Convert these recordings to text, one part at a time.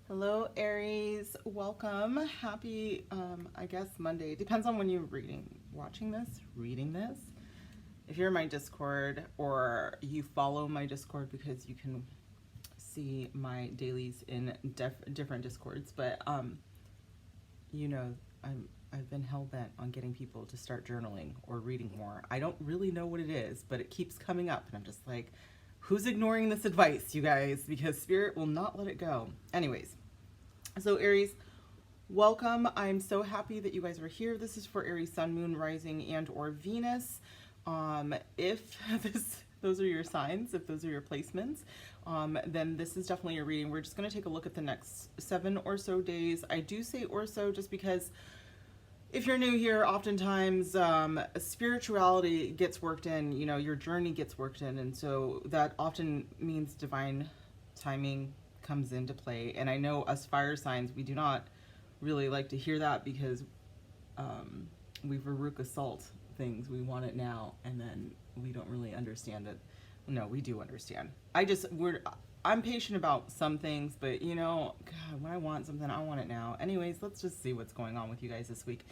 Hello, Aries. Welcome. Happy, I guess Monday. Depends on when you're watching this, reading this. If you're in my Discord or you follow my Discord, because you can see my dailies in different Discords, but you know, I've been hell-bent on getting people to start journaling or reading more. I don't really know what it is, but it keeps coming up, and I'm just like, who's ignoring this advice, you guys? Because Spirit will not let it go. Anyways, so Aries, welcome. I'm so happy that you guys are here. This is for Aries, Sun, Moon, Rising, and or Venus. If those are your signs, if those are your placements, then this is definitely your reading. We're just going to take a look at the next 7 or so days. I do say or so just because if you're new here, oftentimes spirituality gets worked in, you know, your journey gets worked in, and so that often means divine timing comes into play. And I know us fire signs, we do not really like to hear that because we Varuk assault things. We want it now, and then we don't really understand it. No, we do understand. I'm patient about some things, but you know, God, when I want something, I want it now. Anyways, let's just see what's going on with you guys this week.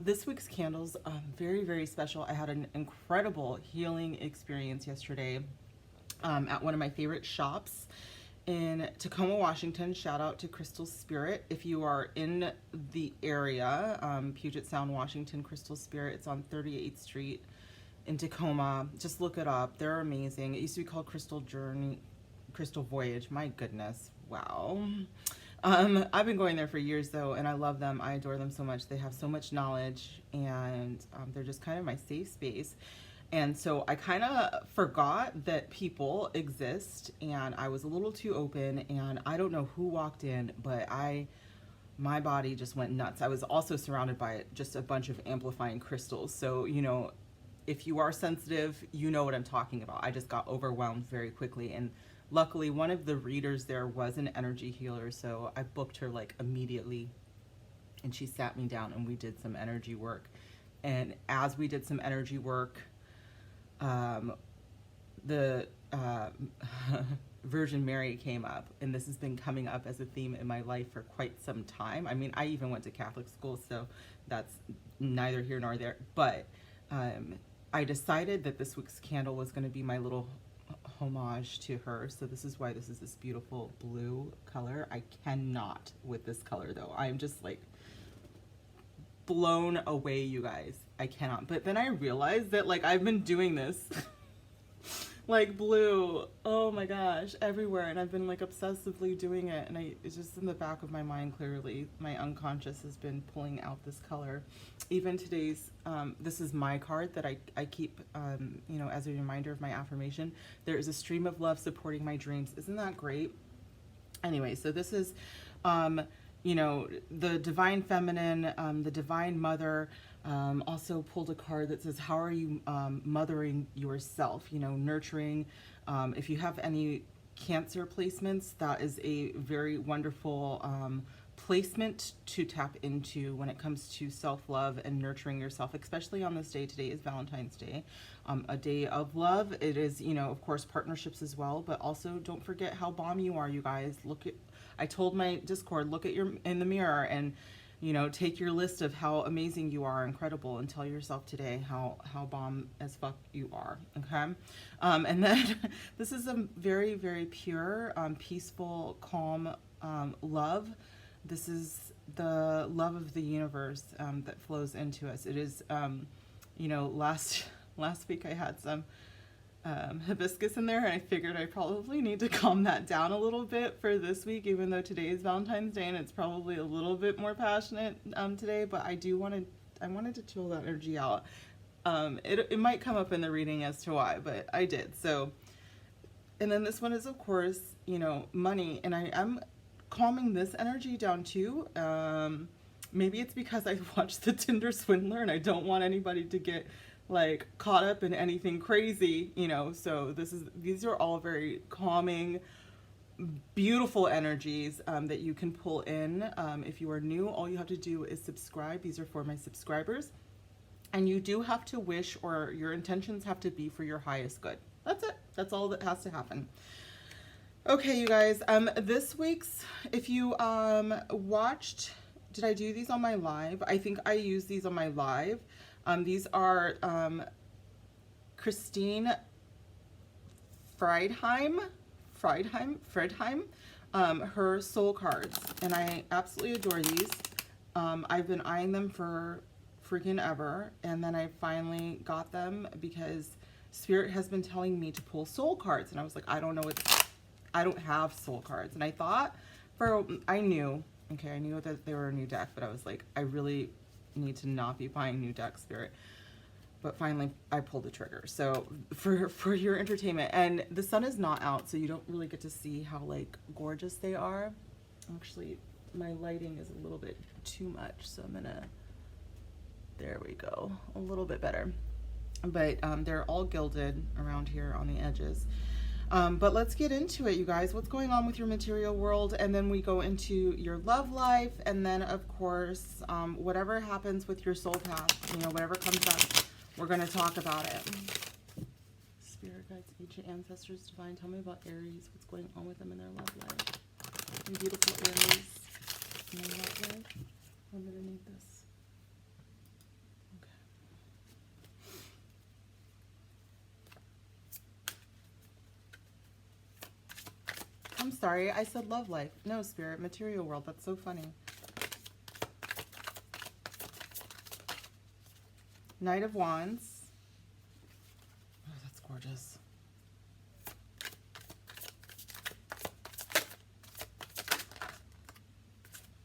This week's candles, very, very special. I had an incredible healing experience yesterday at one of my favorite shops in Tacoma, Washington. Shout out to Crystal Spirit. If you are in the area, Puget Sound, Washington, Crystal Spirit, it's on 38th Street in Tacoma. Just look it up. They're amazing. It used to be called Crystal Voyage. My goodness. Wow. I've been going there for years though, and I love them. I adore them so much. They have so much knowledge, and they're just kind of my safe space. And so I kind of forgot that people exist, and I was a little too open, and I don't know who walked in, but my body just went nuts. I was also surrounded by just a bunch of amplifying crystals. So, you know, if you are sensitive, you know what I'm talking about. I just got overwhelmed very quickly, and luckily one of the readers there was an energy healer, so I booked her like immediately, and she sat me down and we did some energy work. And as we did some energy work, the Virgin Mary came up, and this has been coming up as a theme in my life for quite some time. I mean, I even went to Catholic school, so that's neither here nor there, but I decided that this week's candle was going to be my little homage to her. So this is why this is this beautiful blue color. I cannot with this color though. I'm just like blown away, you guys. I cannot. But then I realized that like I've been doing this like blue, oh my gosh, everywhere, and I've been like obsessively doing it, and it's just in the back of my mind. Clearly my unconscious has been pulling out this color. Even today's this is my card that I keep you know, as a reminder of my affirmation. There is a stream of love supporting my dreams. Isn't that great? Anyway, so this is you know, the divine feminine, the divine mother. Also pulled a card that says, how are you mothering yourself, you know, nurturing. If you have any Cancer placements, that is a very wonderful placement to tap into when it comes to self-love and nurturing yourself, especially on this day. Today is Valentine's Day, a day of love. It is, you know, of course, partnerships as well, but also don't forget how bomb you are, you guys. I told my Discord, look at in the mirror and, you know, take your list of how amazing you are, incredible, and tell yourself today how bomb as fuck you are, okay? And then this is a very, very pure, peaceful, calm love. This is the love of the universe that flows into us. It is, you know, last week I had some hibiscus in there, and I figured I probably need to calm that down a little bit for this week, even though today is Valentine's Day and it's probably a little bit more passionate today, but I wanted to chill that energy out. It might come up in the reading as to why, but I did. So, and then this one is, of course, you know, money, and I'm calming this energy down too. Maybe it's because I watched the Tinder Swindler and I don't want anybody to get like caught up in anything crazy, you know. So these are all very calming, beautiful energies that you can pull in. If you are new, all you have to do is subscribe. These are for my subscribers, and you do have to wish, or your intentions have to be for your highest good. That's it. That's all that has to happen. Okay, you guys, this week's, if you watched, did I do these on my live? I think I used these on my live. These are Christine Friedheim, her soul cards, and I absolutely adore these. I've been eyeing them for freaking ever, and then I finally got them because Spirit has been telling me to pull soul cards, and I was like, I don't know I don't have soul cards. And I thought I knew that they were a new deck, but I was like, I really need to not be buying new deck, Spirit. But finally I pulled the trigger. So for your entertainment, and the sun is not out, so you don't really get to see how like gorgeous they are. Actually, my lighting is a little bit too much, so I'm gonna, there we go, a little bit better. But they're all gilded around here on the edges. But let's get into it, you guys. What's going on with your material world? And then we go into your love life. And then, of course, whatever happens with your soul path, whatever comes up, we're going to talk about it. Spirit guides, ancient ancestors, divine, tell me about Aries. What's going on with them in their love life? And beautiful Aries in their love life. I'm going to need this. I'm sorry, I said love life. No, Spirit, material world. That's so funny. Knight of Wands. Oh, that's gorgeous.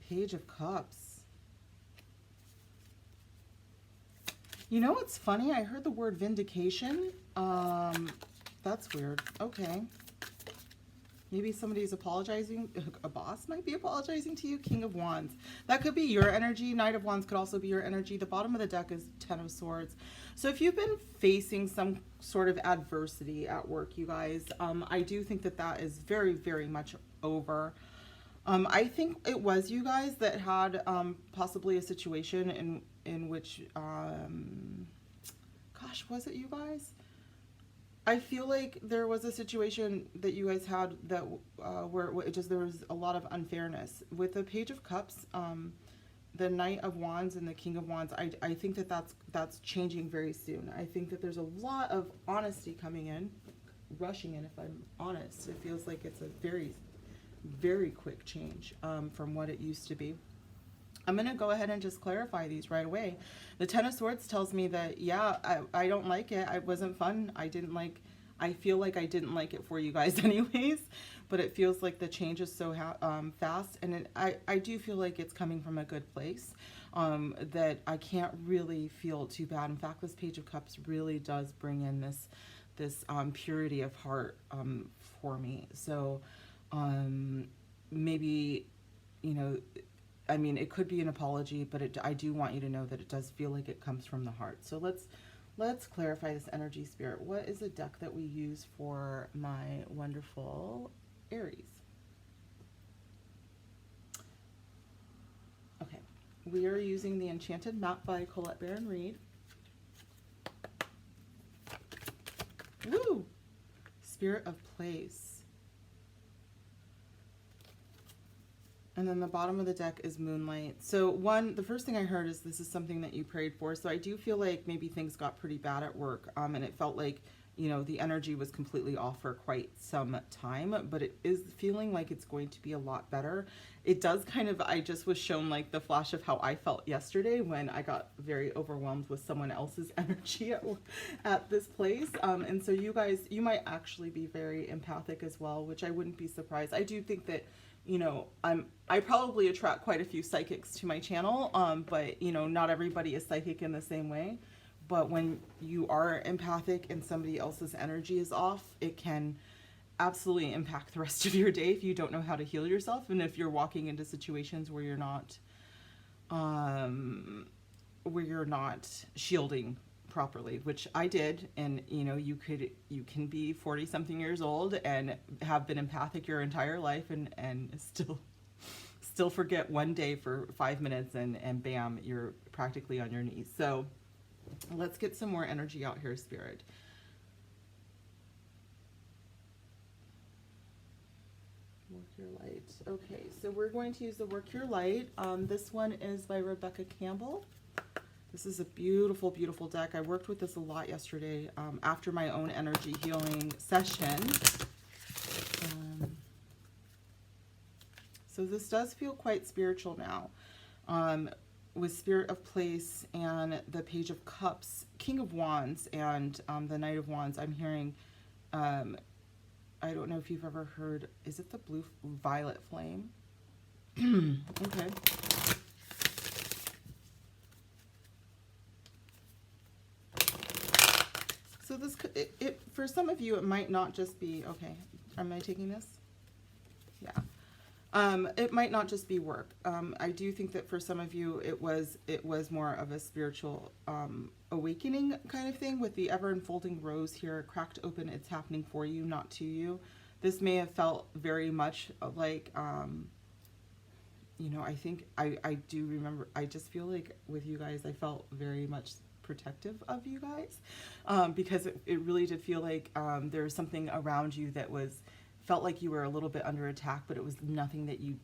Page of Cups. You know what's funny? I heard the word vindication. That's weird. Okay. Maybe somebody's apologizing. A boss might be apologizing to you. King of Wands. That could be your energy. Knight of Wands could also be your energy. The bottom of the deck is Ten of Swords. So if you've been facing some sort of adversity at work, you guys, I do think that that is very, very much over. I think it was you guys that had possibly a situation in which, gosh, was it you guys? I feel like there was a situation that you guys had that where there was a lot of unfairness with the Page of Cups, the Knight of Wands and the King of Wands. I think that that's changing very soon. I think that there's a lot of honesty coming in, rushing in. If I'm honest, it feels like it's a very, very quick change from what it used to be. I'm going to go ahead and just clarify these right away. The Ten of Swords tells me that, yeah, I don't like it. It wasn't fun. I feel like I didn't like it for you guys anyways, but it feels like the change is so fast. And I do feel like it's coming from a good place, that I can't really feel too bad. In fact, this Page of Cups really does bring in this purity of heart for me. So maybe, I mean, it could be an apology, but I do want you to know that it does feel like it comes from the heart. So let's clarify this energy, Spirit. What is a deck that we use for my wonderful Aries? Okay, we are using the Enchanted Map by Colette Baron Reed. Woo! Spirit of Place. And then the bottom of the deck is Moonlight. So the first thing I heard is this is something that you prayed for. So I do feel like maybe things got pretty bad at work. And it felt like, the energy was completely off for quite some time, but it is feeling like it's going to be a lot better. It does I just was shown like the flash of how I felt yesterday when I got very overwhelmed with someone else's energy at this place. And so you guys, you might actually be very empathic as well, which I wouldn't be surprised. I do think that, I probably attract quite a few psychics to my channel, but not everybody is psychic in the same way. But when you are empathic and somebody else's energy is off, it can absolutely impact the rest of your day if you don't know how to heal yourself, and if you're walking into situations where you're not shielding properly, which I did. And you can be 40 something years old and have been empathic your entire life and still forget one day for 5 minutes and bam, you're practically on your knees. So let's get some more energy out here, Spirit. Your Light. Okay, so we're going to use the Work Your Light. This one is by Rebecca Campbell. This is a beautiful, beautiful deck. I worked with this a lot yesterday after my own energy healing session. So this does feel quite spiritual now. With Spirit of Place and the Page of Cups, King of Wands, and the Knight of Wands, I'm hearing, I don't know if you've ever heard, is it the Blue Violet Flame? Okay. So this, for some of you, it might not just be, okay, am I taking this? Yeah. It might not just be work. I do think that for some of you, it was more of a spiritual awakening kind of thing with the ever unfolding rose here, cracked open. It's happening for you, not to you. This may have felt very much like, you know, I think I do remember, I just feel like with you guys, I felt very much protective of you guys because it really did feel like there was something around you that felt like you were a little bit under attack, but it was nothing that you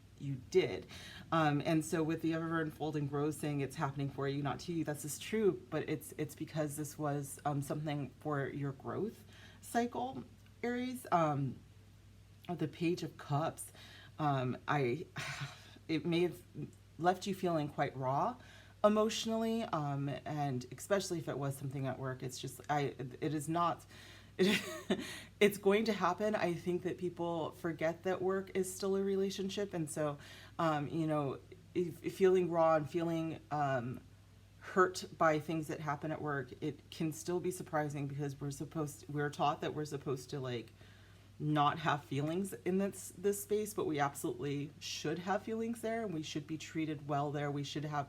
did. And so with the ever unfolding rose saying it's happening for you, not to you, that's just true, but it's because this was something for your growth cycle, Aries. The Page of Cups, it may have left you feeling quite raw emotionally, and especially if it was something at work. It's just, it is not, it's going to happen. I think that people forget that work is still a relationship. And so, you know, feeling raw and feeling hurt by things that happen at work, it can still be surprising because we're taught that we're supposed to like not have feelings in this space, but we absolutely should have feelings there, and we should be treated well there. We should have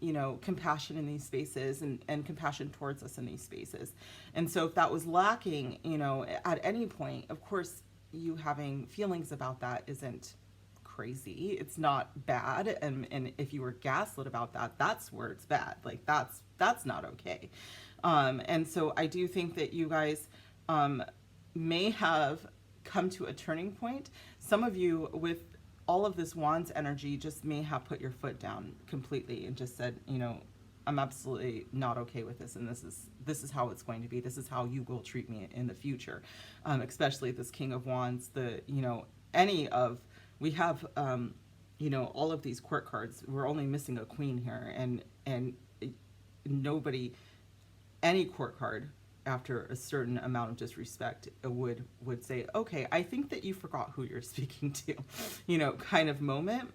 you know, compassion in these spaces and compassion towards us in these spaces. And so if that was lacking, you know, at any point, of course, you having feelings about that isn't crazy. It's not bad. And if you were gaslit about that, that's where it's bad. Like that's not okay. And so I do think that you guys may have come to a turning point. Some of you with all of this Wands energy just may have put your foot down completely and just said, you know, I'm absolutely not okay with this, and this is how it's going to be. This is how you will treat me in the future. Especially this King of Wands, you know, we have you know, all of these court cards. We're only missing a queen here, and nobody, any court card after a certain amount of disrespect would say, okay, I think that you forgot who you're speaking to, you know, kind of moment,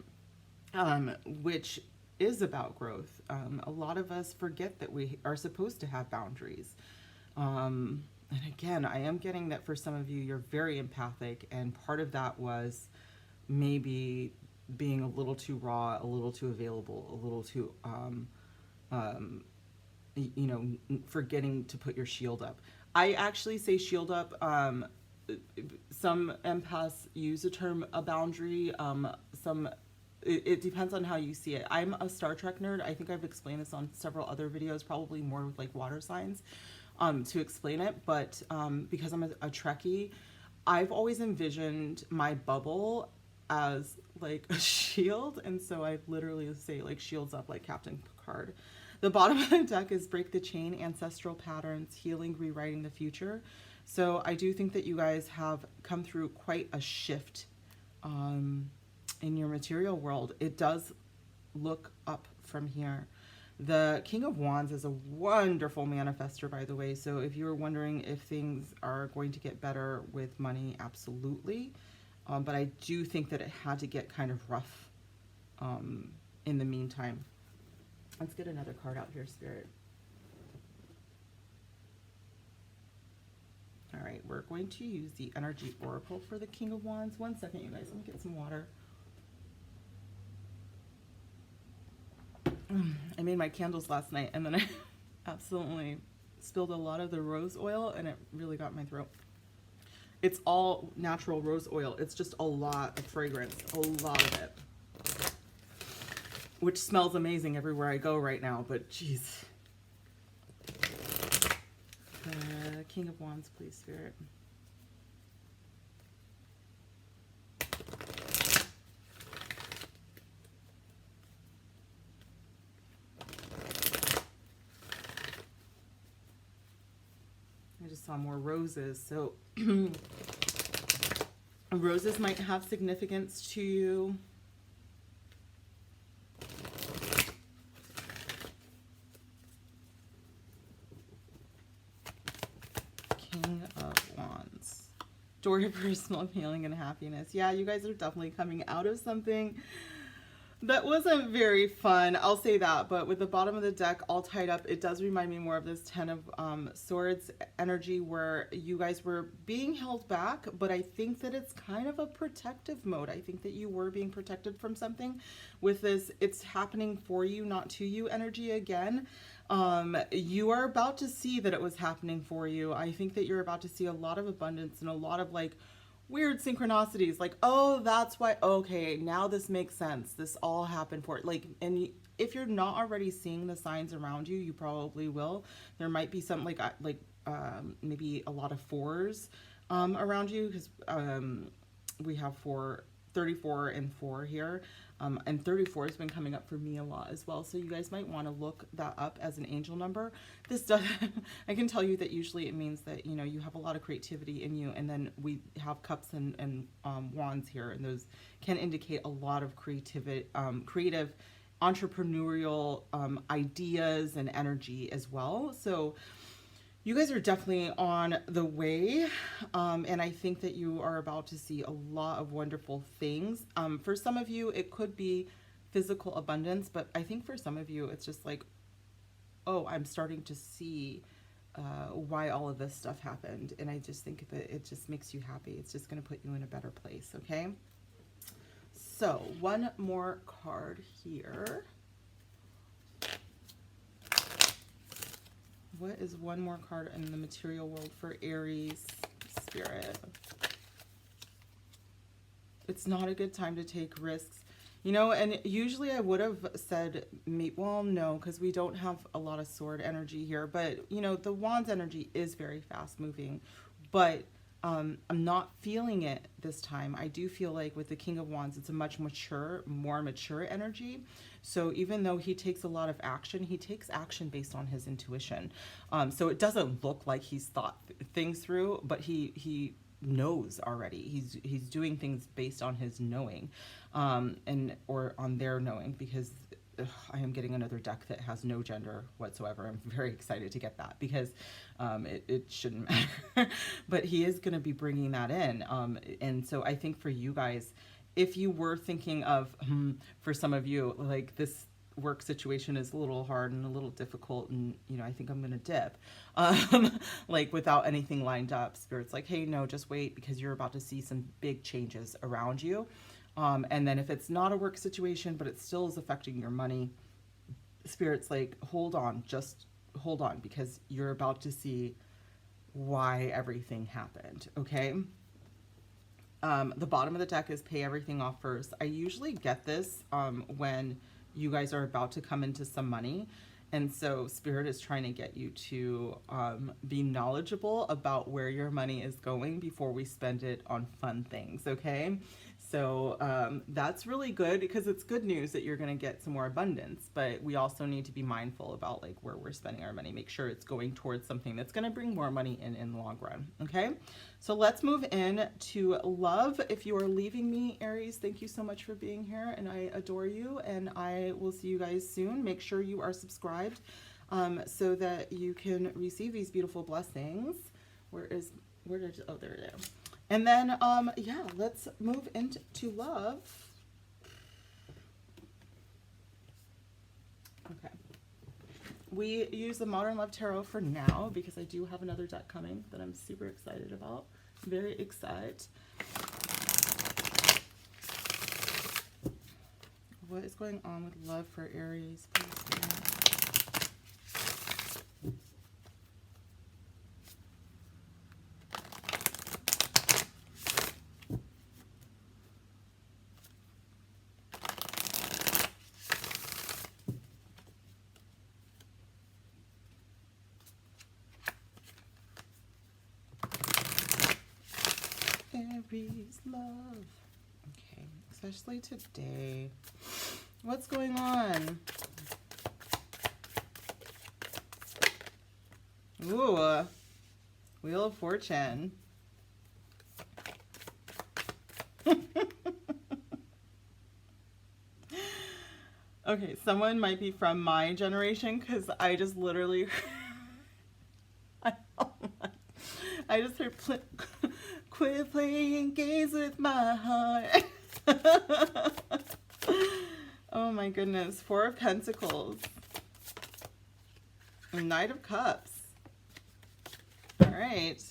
which is about growth. A lot of us forget that we are supposed to have boundaries. And again, I am getting that for some of you, you're very empathic, and part of that was maybe being a little too raw, a little too available, a little too, you know, forgetting to put your shield up. I actually say shield up. Some empaths use the term a boundary. It depends on how you see it. I'm a Star Trek nerd. I think I've explained this on several other videos, probably more with like water signs to explain it. But because I'm a Trekkie, I've always envisioned my bubble as like a shield. And so I literally say like shields up like Captain Picard. The bottom of the deck is Break the Chain, Ancestral Patterns, Healing, Rewriting the Future. So I do think that you guys have come through quite a shift in your material world. It does look up from here. The King of Wands is a wonderful manifester, by the way. So if you're wondering if things are going to get better with money, absolutely. But I do think that it had to get kind of rough in the meantime. Let's get another card out here, Spirit. All right, we're going to use the Energy Oracle for the King of Wands. One second, you guys. Let me get some water. I made my candles last night, and then I absolutely spilled a lot of the rose oil, and it really got my throat. It's all natural rose oil. It's just a lot of fragrance, a lot of it. Which smells amazing everywhere I go right now, but geez. King of Wands, please, Spirit. saw more roses. So roses might have significance to you. King of Wands. Door to personal healing and happiness. Yeah, you guys are definitely coming out of something that wasn't very fun, I'll say that, but with the bottom of the deck all tied up, it does remind me more of this Ten of Swords energy where you guys were being held back, but I think that it's kind of a protective mode. I think that you were being protected from something. With this, it's happening for you, not to you energy again. You are about to see that it was happening for you. I think that you're about to see a lot of abundance and a lot of like weird synchronicities, like, oh, that's why, okay, now this makes sense, this all happened for it. Like, and if you're not already seeing the signs around you, you probably will. There might be some like maybe a lot of fours around you, because we have 34 and 4 here, and 34 has been coming up for me a lot as well, so you guys might want to look that up as an angel number. This stuff, I can tell you that usually it means that, you know, you have a lot of creativity in you, and then we have cups and wands here, and those can indicate a lot of creative entrepreneurial ideas and energy as well. So you guys are definitely on the way, and I think that you are about to see a lot of wonderful things. For some of you, it could be physical abundance, but I think for some of you, it's just like, oh, I'm starting to see why all of this stuff happened, and I just think that it just makes you happy. It's just going to put you in a better place, okay? So, one more card here. What is one more card in the material world for Aries spirit? It's not a good time to take risks. You know, and usually I would have said, well, no, because we don't have a lot of sword energy here. But, you know, the Wands energy is very fast moving. But I'm not feeling it this time. I do feel like with the King of Wands, it's a much more mature energy. So even though he takes a lot of action, he takes action based on his intuition. So it doesn't look like he's thought things through, but he knows already. He's doing things based on his knowing, or on their knowing, because I am getting another deck that has no gender whatsoever. I'm very excited to get that, because it shouldn't matter. But he is going to be bringing that in. And so I think for you guys, if you were thinking of, for some of you, like this work situation is a little hard and a little difficult, and, you know, I think I'm going to dip, like without anything lined up, Spirit's like, hey, no, just wait, because you're about to see some big changes around you. And then if it's not a work situation, but it still is affecting your money, Spirit's like, hold on, just hold on, because you're about to see why everything happened, okay? The bottom of the deck is pay everything off first. I usually get this when you guys are about to come into some money. And so Spirit is trying to get you to be knowledgeable about where your money is going before we spend it on fun things, okay? So that's really good, because it's good news that you're going to get some more abundance, but we also need to be mindful about like where we're spending our money. Make sure it's going towards something that's going to bring more money in the long run, okay? So let's move in to love. If you are leaving me, Aries, thank you so much for being here, and I adore you, and I will see you guys soon. Make sure you are subscribed so that you can receive these beautiful blessings. Oh, there it is. And then, yeah, let's move into love. Okay. We use the Modern Love Tarot for now, because I do have another deck coming that I'm super excited about. Very excited. What is going on with love for Aries, please? Aries love. Okay, especially today. What's going on? Ooh. Wheel of Fortune. Okay, someone might be from my generation because I just literally, I just heard, quit playing games with my heart. Oh my goodness. Four of Pentacles. Knight of Cups. All right.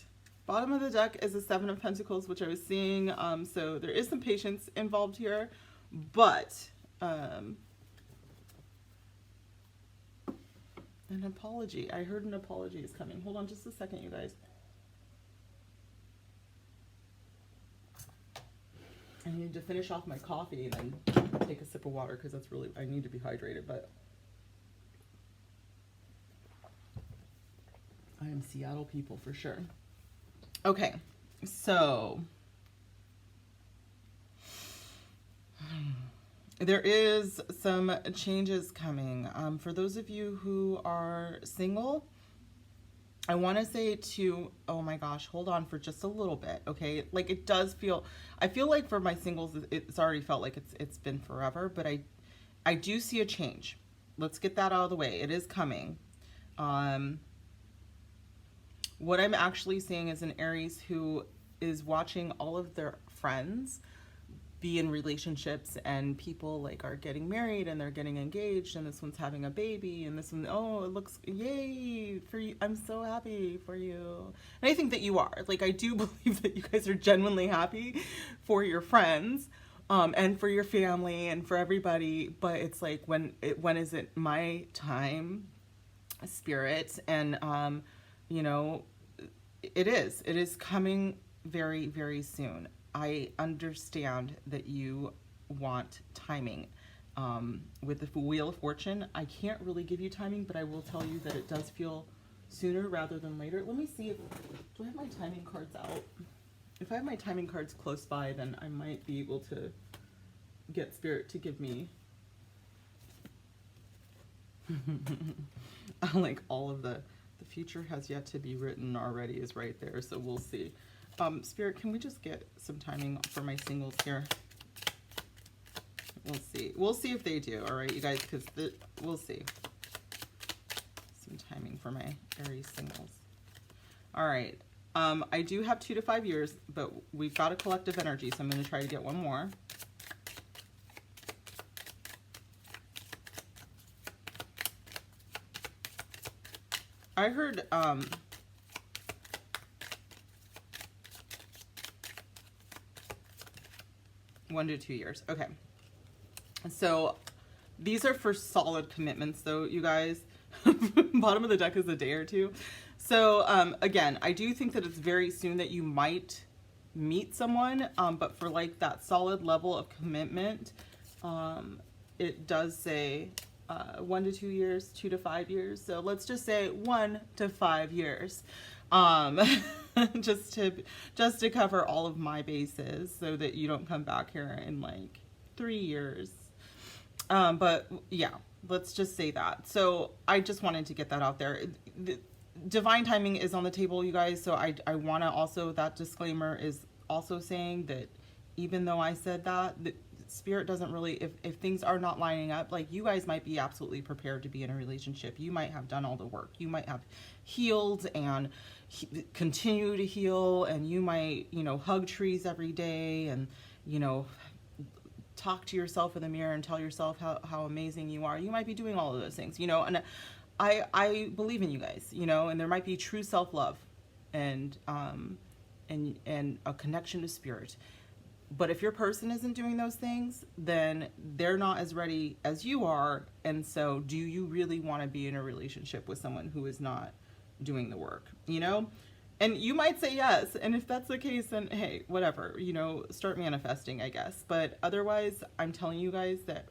Bottom of the deck is a Seven of Pentacles, which I was seeing. So there is some patience involved here, but an apology. I heard an apology is coming. Hold on just a second, you guys. I need to finish off my coffee and then take a sip of water because that's really, I need to be hydrated, but I am Seattle people for sure. Okay, so there is some changes coming. For those of you who are single, I want to say to, oh my gosh, hold on for just a little bit, okay? Like it does feel, I feel like for my singles, it's already felt like it's been forever, but I do see a change. Let's get that out of the way. It is coming. What I'm actually seeing is an Aries who is watching all of their friends be in relationships, and people like are getting married and they're getting engaged, and this one's having a baby, and this one, oh, it looks, yay for you, I'm so happy for you. And I think that you are, like, I do believe that you guys are genuinely happy for your friends, and for your family and for everybody, but it's like, when is it my time, Spirit? And you know, it is coming very, very soon. I understand that you want timing. With the Wheel of Fortune, I can't really give you timing, but I will tell you that it does feel sooner rather than later. Let me see if, do I have my timing cards out? If I have my timing cards close by, then I might be able to get Spirit to give me like all of the future has yet to be written already is right there, so we'll see. Spirit, can we just get some timing for my singles here? We'll see. We'll see if they do, all right, you guys, because we'll see. Some timing for my Aries singles. All right. I do have 2 to 5 years, but we've got a collective energy, so I'm going to try to get one more. I heard 1 to 2 years. Okay. So these are for solid commitments though, you guys. Bottom of the deck is a day or two. So again, I do think that it's very soon that you might meet someone, but for like that solid level of commitment, it does say 1 to 2 years, 2 to 5 years. So let's just say 1 to 5 years. Just to cover all of my bases so that you don't come back here in like 3 years. But yeah, let's just say that. So I just wanted to get that out there. The divine timing is on the table, you guys. So I want to also, that disclaimer is also saying that even though I said that, the Spirit doesn't really, if things are not lining up, like you guys might be absolutely prepared to be in a relationship. You might have done all the work. You might have healed and continue to heal, and you might, you know, hug trees every day and, you know, talk to yourself in the mirror and tell yourself how amazing you are. You might be doing all of those things, you know, and I believe in you guys, you know, and there might be true self-love and a connection to Spirit. But if your person isn't doing those things, then they're not as ready as you are. And so do you really want to be in a relationship with someone who is not doing the work, you know? And you might say yes. And if that's the case, then hey, whatever, you know, start manifesting, I guess. But otherwise, I'm telling you guys that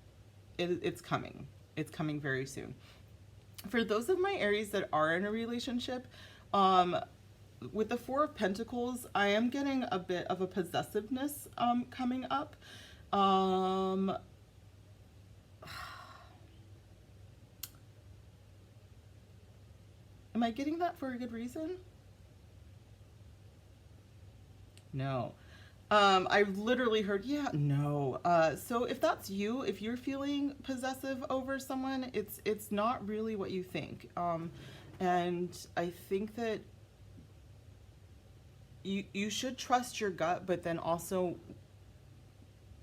it's coming. It's coming very soon. For those of my Aries that are in a relationship, with the Four of Pentacles, I am getting a bit of a possessiveness coming up. Am I getting that for a good reason? No. I've literally heard, yeah, no. So if that's you, if you're feeling possessive over someone, it's not really what you think. And I think that you should trust your gut, but then also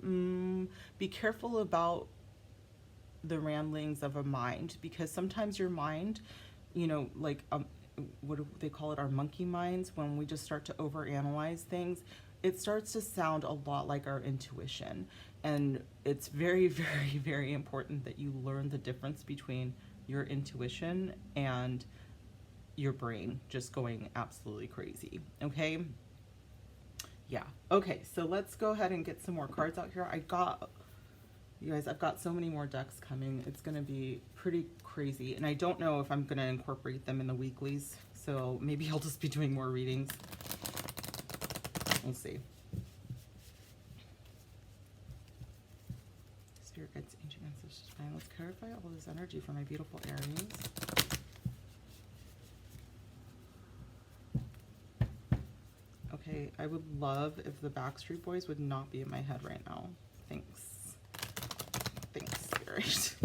be careful about the ramblings of a mind, because sometimes your mind, like what do they call it, our monkey minds, when we just start to overanalyze things, it starts to sound a lot like our intuition. And it's very, very, very important that you learn the difference between your intuition and your brain just going absolutely crazy. Okay? Yeah. Okay, so let's go ahead and get some more cards out here. You guys, I've got so many more decks coming. It's going to be pretty crazy. And I don't know if I'm going to incorporate them in the weeklies. So maybe I'll just be doing more readings. We'll see. Spirit guides, ancient ancestors, fine. Let's clarify all this energy for my beautiful Aries. Okay, I would love if the Backstreet Boys would not be in my head right now. Thanks. Thanks, Spirit.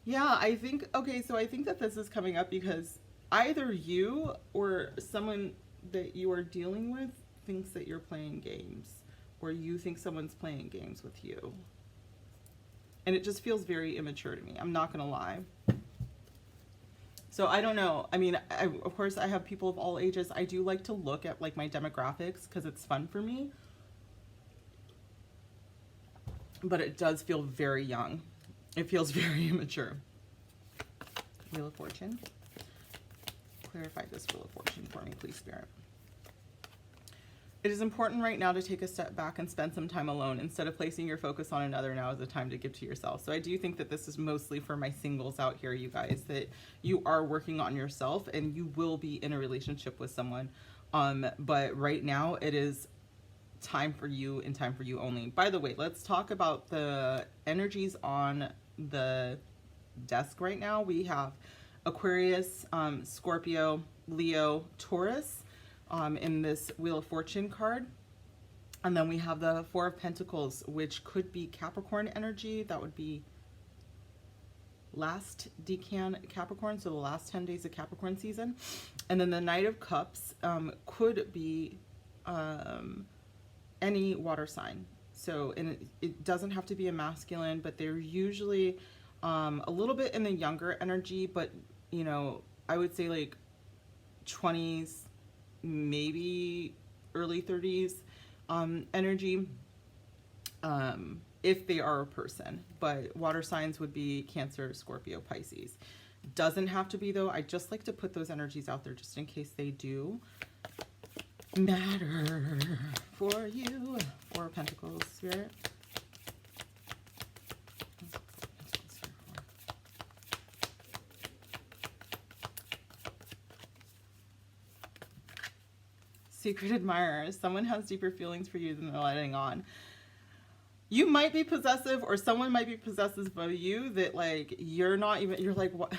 Yeah, I think, okay, so I think that this is coming up because either you or someone that you are dealing with thinks that you're playing games, or you think someone's playing games with you. And it just feels very immature to me. I'm not going to lie. So I don't know. I mean, of course, I have people of all ages. I do like to look at like my demographics because it's fun for me. But it does feel very young. It feels very immature. Wheel of Fortune. Clarify this Wheel of Fortune for me, please, Spirit. It is important right now to take a step back and spend some time alone. Instead of placing your focus on another, now is the time to give to yourself. So I do think that this is mostly for my singles out here, you guys, that you are working on yourself and you will be in a relationship with someone. But right now it is time for you and time for you only. By the way, let's talk about the energies on the desk right now. We have Aquarius, Scorpio, Leo, Taurus in this Wheel of Fortune card. And then we have the Four of Pentacles, which could be Capricorn energy. That would be last decan Capricorn, so the last 10 days of Capricorn season. And then the Knight of Cups could be any water sign. So, and it doesn't have to be a masculine, but they're usually a little bit in the younger energy, but I would say like 20s, maybe early 30s energy, if they are a person. But water signs would be Cancer, Scorpio, Pisces. Doesn't have to be, though. I just like to put those energies out there just in case they do matter for you. Four of Pentacles, Spirit. Secret admirer. Someone has deeper feelings for you than they're letting on. You might be possessive, or someone might be possessive of you that like you're not even, you're like, what?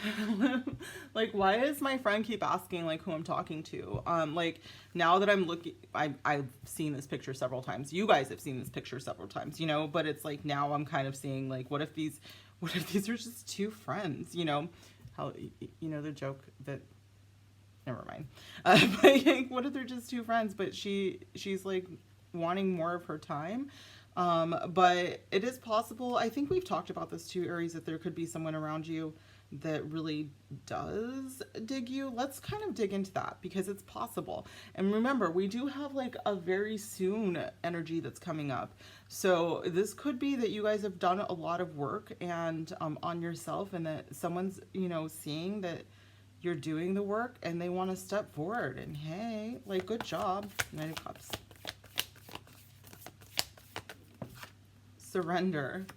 Like, why does my friend keep asking like who I'm talking to? Like now that I'm looking, I've seen this picture several times. You guys have seen this picture several times, but it's like now I'm kind of seeing like, what if these are just two friends? How the joke that, never mind. But like, what if they're just two friends, but she's like wanting more of her time? But it is possible. I think we've talked about this too, Aries, that there could be someone around you that really does dig you. Let's kind of dig into that because it's possible. And remember, we do have like a very soon energy that's coming up. So this could be that you guys have done a lot of work and on yourself, and that someone's, seeing that you're doing the work and they want to step forward and hey, like, good job. Knight of Cups. Surrender.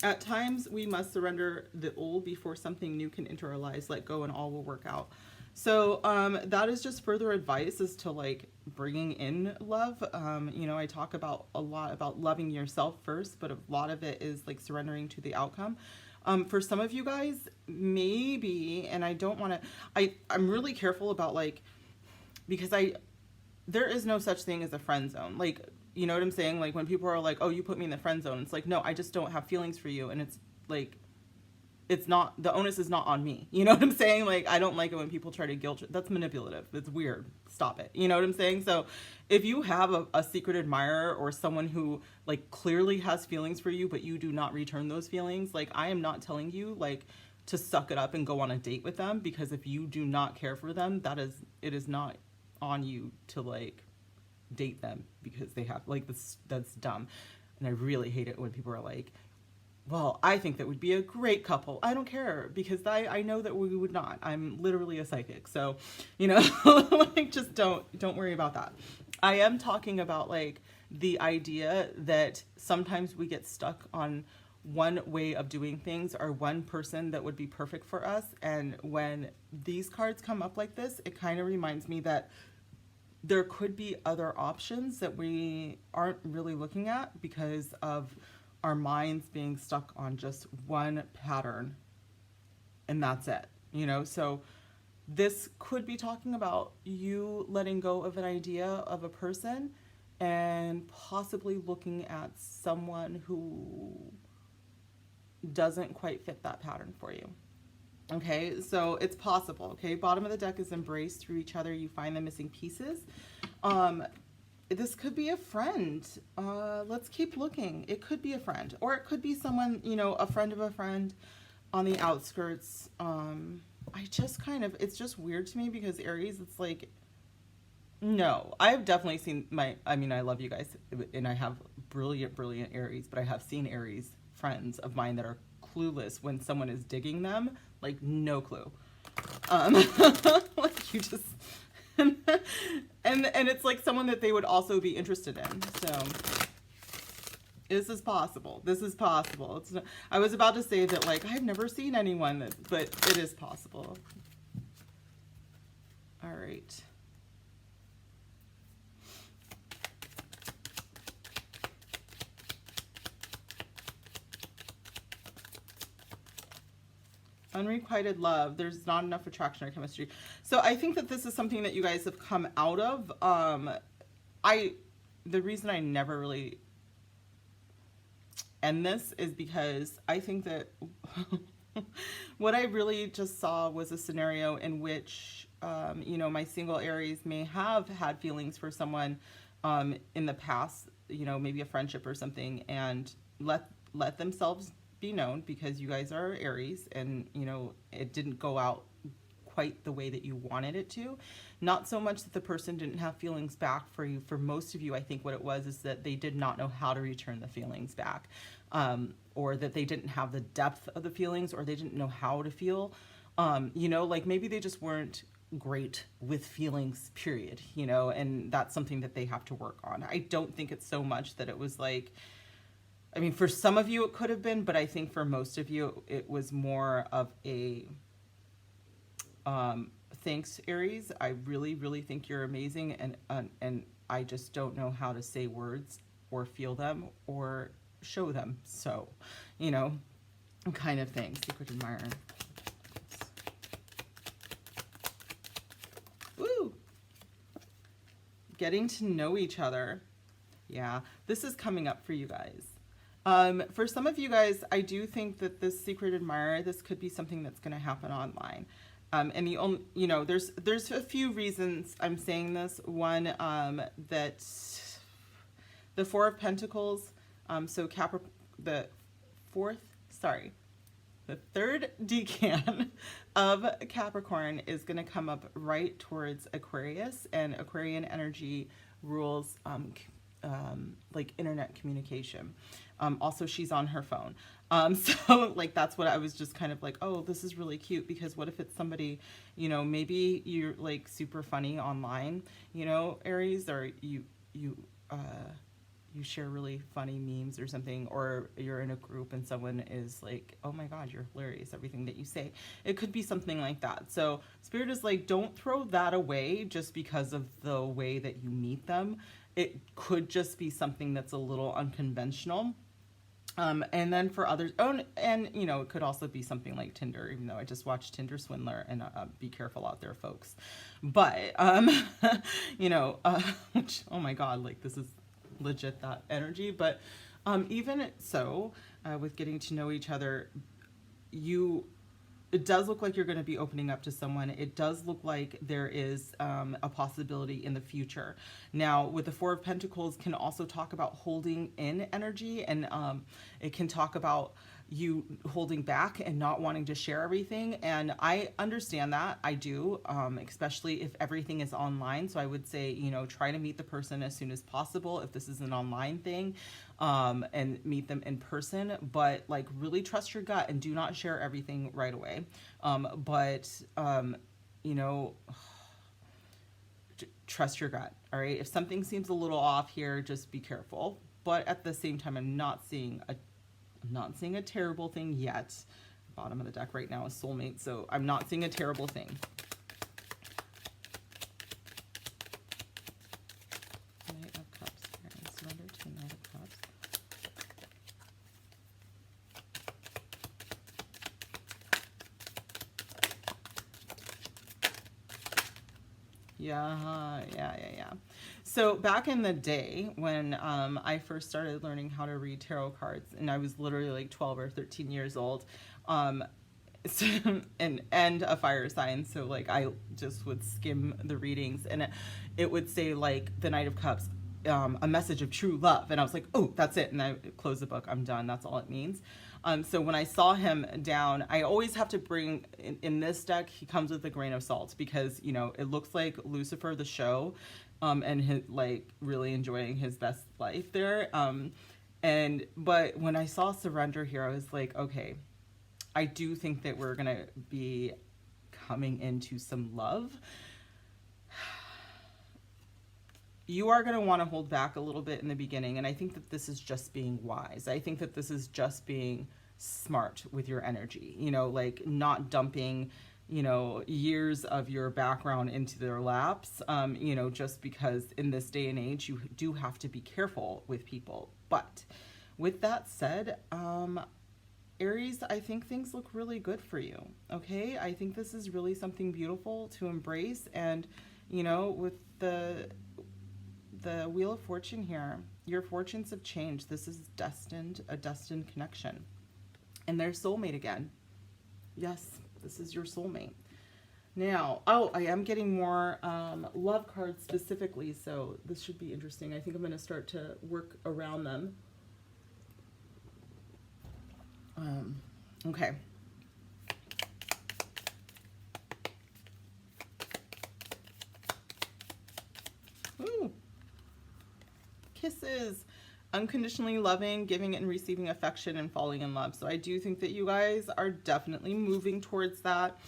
At times we must surrender the old before something new can enter our lives. Let go and all will work out. So that is just further advice as to like bringing in love. I talk about a lot about loving yourself first, but a lot of it is like surrendering to the outcome. For some of you guys, maybe, and I don't want to, I'm really careful about like, because there is no such thing as a friend zone. Like, you know what I'm saying? Like when people are like, oh, you put me in the friend zone. It's like, no, I just don't have feelings for you. And it's like, it's not, the onus is not on me. You know what I'm saying? Like, I don't like it when people try to guilt. That's manipulative. It's weird. Stop it. You know what I'm saying? So if you have a secret admirer or someone who like clearly has feelings for you, but you do not return those feelings, like I am not telling you like to suck it up and go on a date with them, because if you do not care for them, it is not on you to like date them because they have like this. That's dumb. And I really hate it when people are like, well, I think that would be a great couple. I don't care, because I know that we would not. I'm literally a psychic. So, you know, like just don't worry about that. I am talking about like the idea that sometimes we get stuck on one way of doing things or one person that would be perfect for us. And when these cards come up like this, it kind of reminds me that there could be other options that we aren't really looking at because of our minds being stuck on just one pattern, and that's it, you know? So this could be talking about you letting go of an idea of a person and possibly looking at someone who doesn't quite fit that pattern for you. Okay, so it's possible. Okay, bottom of the deck is embrace through each other. You find the missing pieces. This could be a friend. Let's keep looking. It could be a friend, or it could be someone, you know, a friend of a friend on the outskirts. I just kind of, it's just weird to me because Aries, it's like, no, I've definitely seen I mean, I love you guys and I have brilliant Aries, but I have seen Aries friends of mine that are clueless when someone is digging them, like no clue. Like you just, and it's like someone that they would also be interested in. So this is possible. This is possible. It's not, I was about to say that like I've never seen anyone that, but it is possible. All right. Unrequited love. There's not enough attraction or chemistry. So I think that this is something that you guys have come out of. The reason I never really end this is because I think that what I really just saw was a scenario in which, you know, my single Aries may have had feelings for someone in the past, you know, maybe a friendship or something, and let themselves be known because you guys are Aries and, you know, it didn't go out quite the way that you wanted it to. Not so much that the person didn't have feelings back for you. For most of you, I think what it was is that they did not know how to return the feelings back, or that they didn't have the depth of the feelings, or they didn't know how to feel. You know, like maybe they just weren't great with feelings, period, you know, and that's something that they have to work on. I don't think it's so much that it was like, I mean, for some of you it could have been, but I think for most of you it was more of a thanks, Aries. I really think you're amazing, and I just don't know how to say words or feel them or show them. So, you know, kind of thing. Secret admirer. Woo! Getting to know each other. Yeah, this is coming up for you guys. For some of you guys, I do think that this secret admirer, this could be something that's going to happen online. And the only, you know, there's a few reasons I'm saying this. One, that the Four of Pentacles, so the third decan of Capricorn is going to come up right towards Aquarius, and Aquarian energy rules like internet communication. Also, she's on her phone. So like, that's what I was just kind of like, oh, this is really cute, because what if it's somebody, you know, maybe you're like super funny online, you know, Aries, or you share really funny memes or something, or you're in a group and someone is like, oh my God, you're hilarious, everything that you say. It could be something like that. So Spirit is like, don't throw that away just because of the way that you meet them. It could just be something that's a little unconventional. And then for others, oh, and you know, it could also be something like Tinder, even though I just watched Tinder Swindler, and be careful out there, folks. But, you know, which, oh my God, like this is legit that energy. But even so, with getting to know each other, it does look like you're going to be opening up to someone. It does look like there is a possibility in the future. Now, with the Four of Pentacles, can also talk about holding in energy, and it can talk about you holding back and not wanting to share everything. And I understand that. I do, especially if everything is online. So I would say, you know, try to meet the person as soon as possible if this is an online thing, and meet them in person. But like, really trust your gut and do not share everything right away. You know, trust your gut. All right. If something seems a little off here, just be careful. But at the same time, I'm not seeing a terrible thing yet. Bottom of the deck right now is soulmate, so I'm not seeing a terrible thing. Knight of Cups. Surrender to the Knight of Cups. Yeah. So back in the day when I first started learning how to read tarot cards, and I was literally like 12 or 13 years old, and a fire sign, so like I just would skim the readings, and it would say like the Knight of Cups, a message of true love, and I was like, oh, that's it, and I close the book, I'm done, that's all it means. So when I saw him down, I always have to bring, in this deck, he comes with a grain of salt, because, you know, it looks like Lucifer the show, and his, like, really enjoying his best life there. But when I saw surrender here, I was like, okay, I do think that we're gonna be coming into some love. You are going to want to hold back a little bit in the beginning, and I think that this is just being wise. I think that this is just being smart with your energy, you know, like not dumping, you know, years of your background into their laps, you know, just because in this day and age you do have to be careful with people. But with that said, Aries, I think things look really good for you. Okay, I think this is really something beautiful to embrace, and you know, with the Wheel of Fortune here, your fortunes have changed. This is a destined connection. And there's soulmate again. Yes, this is your soulmate. Now, oh, I am getting more love cards specifically, so this should be interesting. I think I'm going to start to work around them. Okay. Ooh. Kisses, unconditionally loving, giving and receiving affection, and falling in love. So I do think that you guys are definitely moving towards that.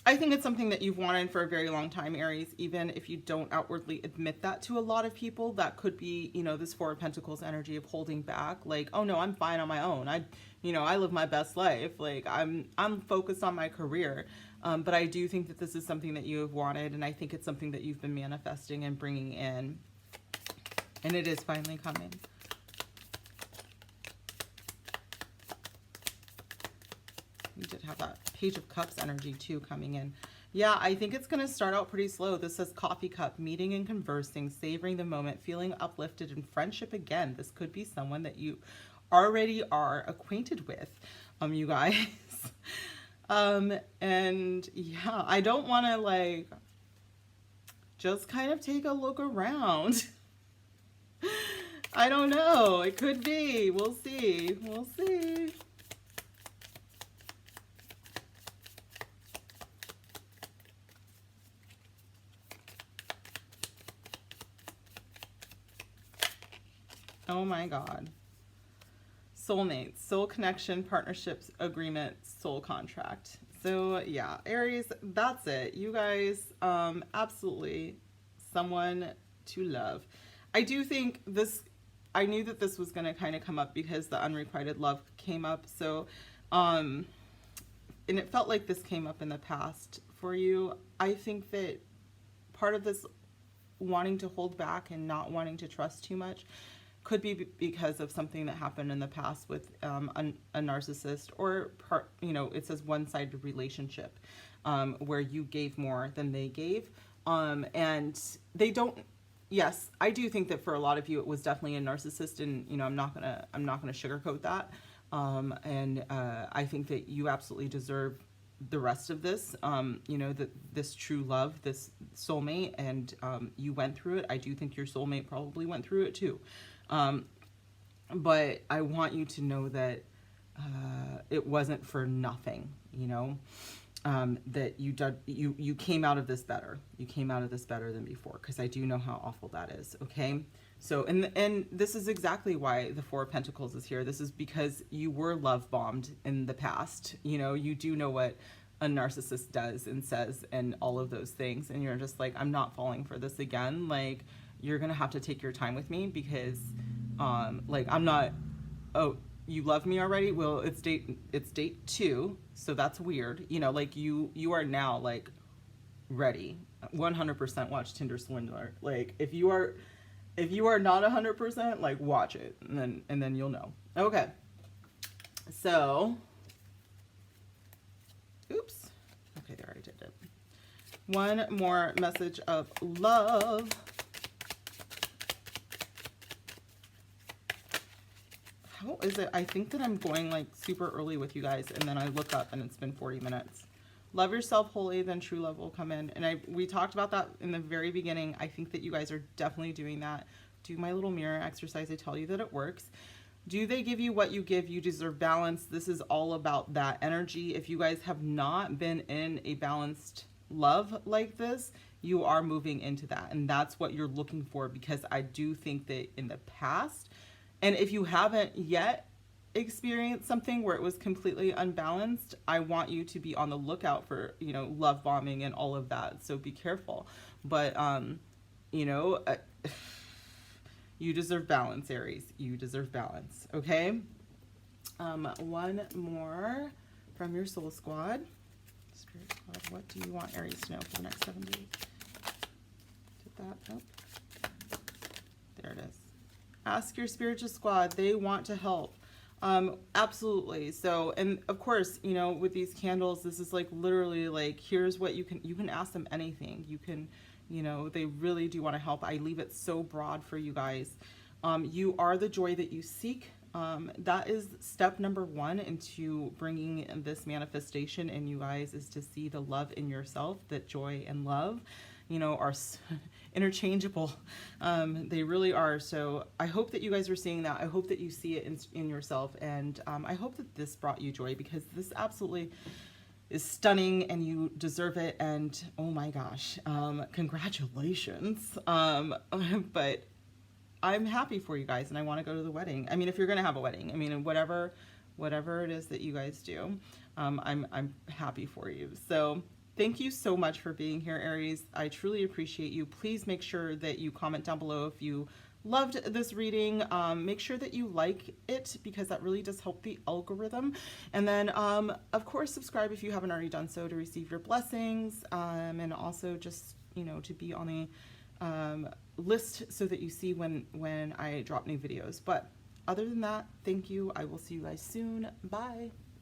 I think it's something that you've wanted for a very long time, Aries, even if you don't outwardly admit that to a lot of people. That could be, you know, this Four of Pentacles energy of holding back, like, oh no, I'm fine on my own. I live my best life. Like I'm focused on my career. But I do think that this is something that you have wanted, and I think it's something that you've been manifesting and bringing in. And it is finally coming. We did have that Page of Cups energy too coming in. Yeah, I think it's going to start out pretty slow. This says coffee cup, meeting and conversing, savoring the moment, feeling uplifted, and friendship again. This could be someone that you already are acquainted with, you guys. And yeah, I don't want to like just kind of take a look around. I don't know. It could be. We'll see. We'll see. Oh my God. Soulmates, soul connection, partnerships, agreements, soul contract. So yeah, Aries, that's it. You guys, absolutely someone to love. I do think this, I knew that this was going to kind of come up because the unrequited love came up. So, and it felt like this came up in the past for you. I think that part of this wanting to hold back and not wanting to trust too much could be because of something that happened in the past with a narcissist, or it says one-sided relationship where you gave more than they gave, and they don't. Yes, I do think that for a lot of you it was definitely a narcissist, and I'm not gonna sugarcoat that, and I think that you absolutely deserve the rest of this, this true love, this soulmate, and you went through it. I do think your soulmate probably went through it too, but I want you to know that it wasn't for nothing, that you came out of this better. You came out of this better than before, because I do know how awful that is. Okay, so and this is exactly why the Four of Pentacles is here. This is because you were love bombed in the past. You do know what a narcissist does and says and all of those things, and you're just like, I'm not falling for this again. Like, you're gonna have to take your time with me, because like, I'm not. Oh, you love me already? Well, it's date 2, so that's weird. Like, you are now like ready. 100% watch Tinder Swindler. Like, if you are not 100%, like, watch it, and then you'll know. Okay, so oops. Okay, there, I did it. One more message of love. How is it? I think that I'm going like super early with you guys, and then I look up and it's been 40 minutes. Love yourself wholly, then true love will come in. And we talked about that in the very beginning. I think that you guys are definitely doing that. Do my little mirror exercise. I tell you that it works. Do they give you what you give? You deserve balance. This is all about that energy. If you guys have not been in a balanced love like this, you are moving into that. And that's what you're looking for, because I do think that in the past, and if you haven't yet experienced something where it was completely unbalanced, I want you to be on the lookout for, love bombing and all of that. So be careful. But, you deserve balance, Aries. You deserve balance. Okay. One more from your soul squad. Spirit squad, what do you want Aries to know for the next 7 days? Did that? Nope. There it is. Ask your spiritual squad. They want to help. Absolutely. So, and of course, with these candles, this is like literally like, here's what you can ask them anything. You can, they really do want to help. I leave it so broad for you guys. You are the joy that you seek. That is step number 1 into bringing this manifestation in you guys, is to see the love in yourself, that joy and love, are interchangeable. They really are. So I hope that you guys are seeing that. I hope that you see it in yourself. And I hope that this brought you joy, because this absolutely is stunning and you deserve it. And oh my gosh, congratulations. But I'm happy for you guys, and I want to go to the wedding. I mean, if you're going to have a wedding, I mean, whatever it is that you guys do, I'm happy for you. So thank you so much for being here, Aries. I truly appreciate you. Please make sure that you comment down below if you loved this reading. Make sure that you like it, because that really does help the algorithm. And then, of course, subscribe if you haven't already done so, to receive your blessings, and also just, to be on the list so that you see when I drop new videos. But other than that, thank you. I will see you guys soon. Bye.